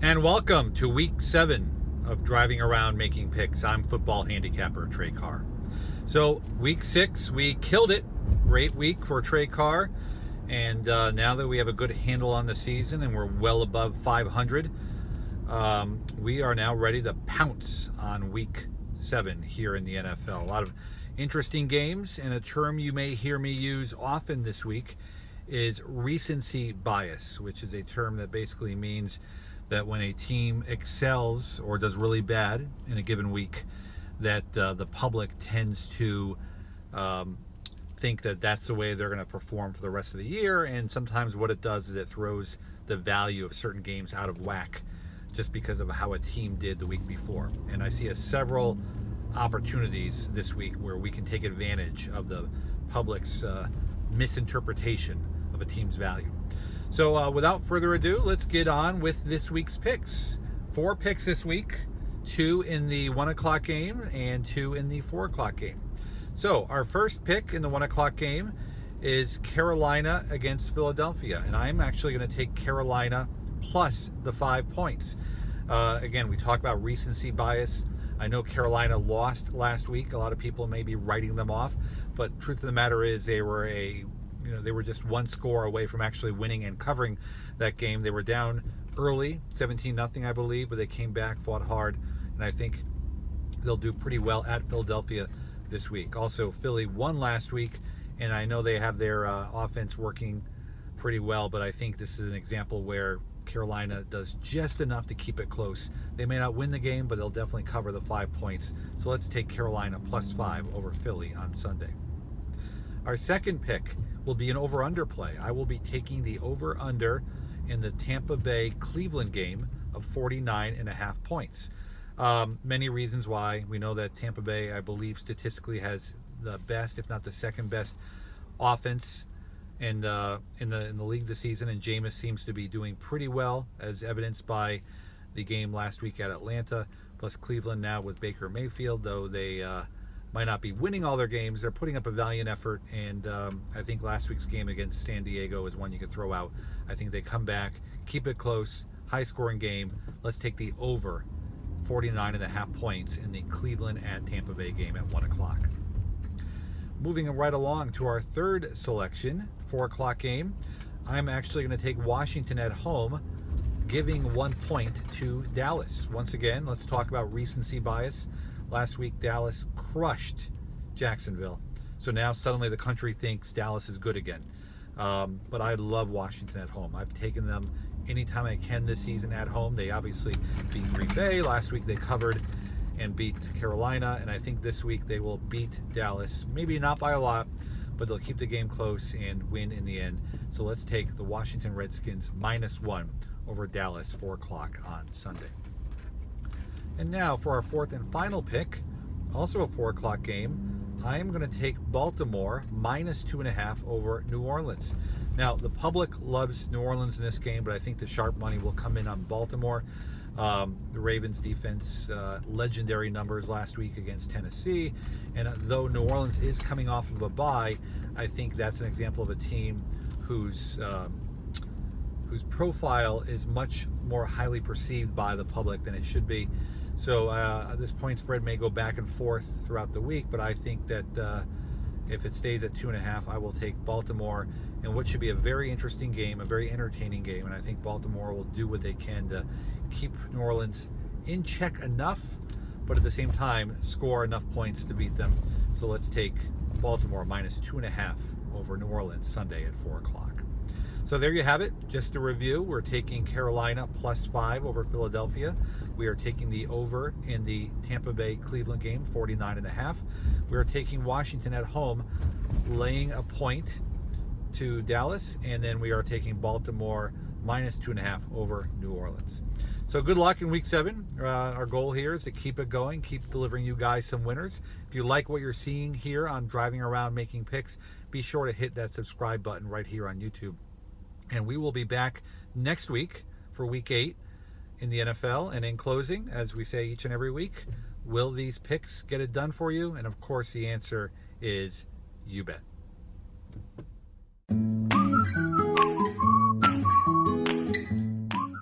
And welcome to week 7 of Driving Around Making Picks. I'm football handicapper Trey Carr. So week 6, we killed it. Great week for Trey Carr. And now that we have a good handle on the season and we're well above 500, we are now ready to pounce on week 7 here in the NFL. A lot of interesting games, and a term you may hear me use often this week is recency bias, which is a term that basically means that when a team excels or does really bad in a given week, that the public tends to think that that's the way they're going to perform for the rest of the year. And sometimes what it does is it throws the value of certain games out of whack just because of how a team did the week before. And I see several opportunities this week where we can take advantage of the public's misinterpretation of a team's value. So without further ado, let's get on with this week's picks. 4 picks this week, 2 in the 1 o'clock game and 2 in the 4 o'clock game. So our first pick in the 1 o'clock game is Carolina against Philadelphia. And I'm actually going to take Carolina plus the 5 points. Again, we talk about recency bias. I know Carolina lost last week. A lot of people may be writing them off. But truth of the matter is they were just one score away from actually winning and covering that game. They were down early, 17-0, I believe, but they came back, fought hard, and I think they'll do pretty well at Philadelphia this week. Also, Philly won last week, and I know they have their offense working pretty well, but I think this is an example where Carolina does just enough to keep it close. They may not win the game, but they'll definitely cover the 5 points. So let's take Carolina plus 5 over Philly on Sunday. Our second pick will be an over-under play. I will be taking the over-under in the Tampa Bay Cleveland game of 49.5 points. Many reasons why. We know that Tampa Bay, I believe, statistically has the best, if not the second best, offense in the league this season, and Jameis seems to be doing pretty well, as evidenced by the game last week at Atlanta. Plus Cleveland now with Baker Mayfield, though they might not be winning all their games, they're putting up a valiant effort, and I think last week's game against San Diego is one you could throw out. I think they come back, keep it close, high-scoring game. Let's take the over 49.5 points in the Cleveland at Tampa Bay game at 1 o'clock. Moving right along to our third selection, 4 o'clock game, I'm actually going to take Washington at home, giving 1 point to Dallas. Once again, let's talk about recency bias. Last week, Dallas crushed Jacksonville. So now suddenly the country thinks Dallas is good again. But I love Washington at home. I've taken them anytime I can this season at home. They obviously beat Green Bay. Last week they covered and beat Carolina. And I think this week they will beat Dallas. Maybe not by a lot, but they'll keep the game close and win in the end. So let's take the Washington Redskins -1 over Dallas, 4 o'clock on Sunday. And now for our fourth and final pick, also a 4 o'clock game, I am going to take Baltimore -2.5 over New Orleans. Now, the public loves New Orleans in this game, but I think the sharp money will come in on Baltimore. The Ravens defense, legendary numbers last week against Tennessee. And though New Orleans is coming off of a bye, I think that's an example of a team whose profile is much more highly perceived by the public than it should be. So this point spread may go back and forth throughout the week, but I think that if it stays at 2.5, I will take Baltimore in what should be a very interesting game, a very entertaining game, and I think Baltimore will do what they can to keep New Orleans in check enough, but at the same time score enough points to beat them. So let's take Baltimore -2.5 over New Orleans Sunday at 4 o'clock. So there you have it. Just to review, we're taking Carolina +5 over Philadelphia. We are taking the over in the Tampa Bay Cleveland game, 49.5. We are taking Washington at home, laying a point to Dallas, and then we are taking Baltimore -2.5 over New Orleans. So good luck in week 7. Our goal here is to keep it going, keep delivering you guys some winners. If you like what you're seeing here on Driving Around Making Picks, be sure to hit that subscribe button right here on YouTube. And we will be back next week for week 8 in the NFL. And in closing, as we say each and every week, will these picks get it done for you? And of course, the answer is you bet.